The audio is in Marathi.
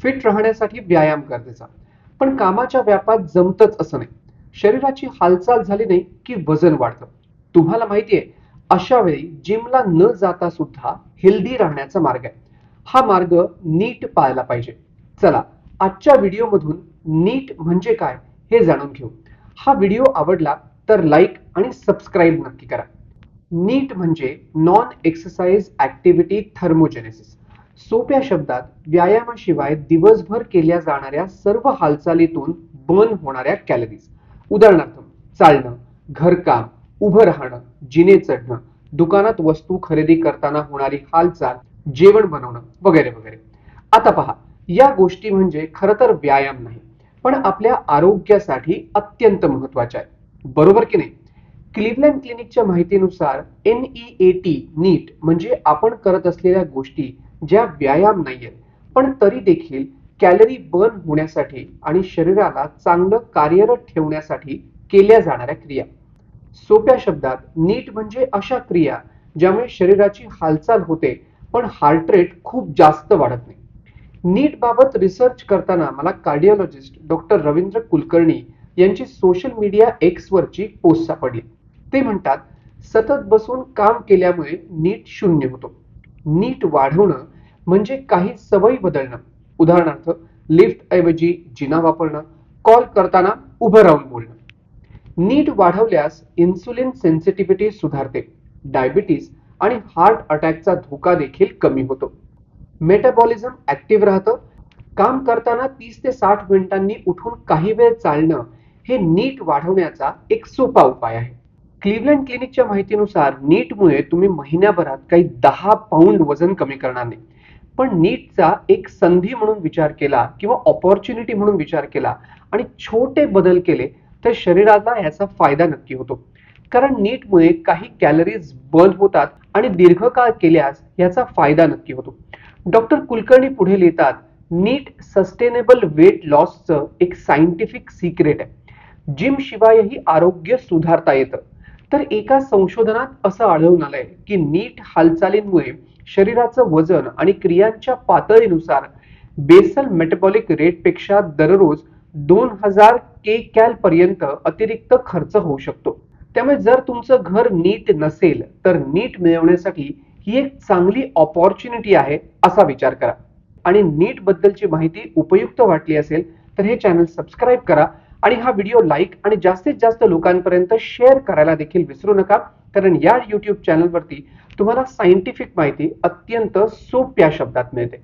फिट राहण्यासाठी व्यायाम गरजेचा, पण कामाच्या व्यापात जमतच असं नाही. शरीराची हालचाल झाली नाही की वजन वाढतं. तुम्हाला माहितीये, अशा वेळी जिमला न जाता सुद्धा हेल्दी राहण्याचा मार्ग आहे. हा मार्ग नीट पाळला पाहिजे. चला, आजच्या व्हिडिओमधून नीट म्हणजे काय हे जाणून घेऊ. हा व्हिडिओ आवडला तर लाईक आणि सबस्क्राईब नक्की करा. नीट म्हणजे नॉन एक्सरसाइज ऍक्टिव्हिटी थर्मोजेनेसिस. सोप्या शब्दात, व्यायामाशिवाय दिवसभर केल्या जाणाऱ्या सर्व हालचालीतून बर्न होणाऱ्या कॅलरीज. उदाहरणार्थ, चालणं, घरकाम, उभं राहणं, जिने चढणं, दुकानात वस्तू खरेदी करताना होणारी हालचाल, जेवण बनवणं वगैरे वगैरे. आता पहा, या गोष्टी म्हणजे खरं तर व्यायाम नाही, पण आपल्या आरोग्यासाठी अत्यंत महत्वाच्या आहेत. बरोबर की नाही? क्लिव्हलँड क्लिनिकच्या माहितीनुसार NEAT नीट म्हणजे आपण करत असलेल्या गोष्टी ज्या व्यायाम नाहीयेत, पण तरी देखील कॅलरी बर्न होण्यासाठी आणि शरीराला चांगलं कार्यरत ठेवण्यासाठी केल्या जाणाऱ्या क्रिया. सोप्या शब्दात, नीट म्हणजे अशा क्रिया ज्यामुळे शरीराची हालचाल होते, पण हार्ट रेट खूप जास्त वाढत नाही. नीट बाबत रिसर्च करताना मला कार्डिओलॉजिस्ट डॉक्टर रवींद्र कुलकर्णी यांची सोशल मीडिया एक्स वरची पोस्ट सापडली. ते म्हणतात, सतत बसून काम केल्यामुळे नीट शून्य होतो. नीट वाढवणं म्हणजे काही सवयी बदलणं. उदाहरणार्थ, लिफ्ट ऐवजी जिना वापरणं, कॉल करताना उभं राहून बोलणं. नीट वाढवल्यास इन्सुलिन सेन्सिटिव्हिटी सुधारते, डायबिटीस आणि हार्ट अटॅकचा धोका देखील कमी होतो. मेटाबॉलिझम ऍक्टिव्ह राहतं. काम करताना 30 ते 60 मिनिटांनी उठून काही वेळ चालणं हे नीट वाढवण्याचा एक सोपा उपाय आहे. क्लिव्हलँड क्लिनिकच्या माहितीनुसार नीटमुळे तुम्ही महिन्याभरात काही 10 पाऊंड वजन कमी करणार नाही. पण नीटचा एक संधी म्हणून विचार केला किंवा ऑपॉर्च्युनिटी म्हणून विचार केला आणि छोटे बदल केले तर शरीराला याचा फायदा नक्की होतो. कारण नीटमुळे काही कॅलरीज बर्न होतात आणि दीर्घकाळ केल्यास याचा फायदा नक्की होतो. डॉक्टर कुलकर्णी पुढे लिहितात, नीट सस्टेनेबल वेट लॉसचं एक सायंटिफिक सिक्रेट आहे. जिम शिवायही आरोग्य सुधारता येतं. तर एका संशोधनात असं आढळून आलंय की नीट हालचालींमुळे शरीराचं वजन आणि क्रियांच्या पातळीनुसार बेसल मेटाबॉलिक रेटपेक्षा दररोज 2000 के कॅल पर्यंत अतिरिक्त खर्च होऊ शकतो. त्यामुळे जर तुमचं घर नीट नसेल तर नीट मिळवण्यासाठी ही एक चांगली ऑपॉर्च्युनिटी आहे असा विचार करा. आणि नीट बद्दलची माहिती उपयुक्त वाटली असेल तर हे चॅनल सबस्क्राईब करा आणि हा व्हिडिओ लाईक आणि जास्तीत जास्त लोकांपर्यंत शेअर करायला देखील विसरू नका. कारण या YouTube चॅनलवरती तुम्हाला सायंटिफिक माहिती अत्यंत सोप्या शब्दात मिळते.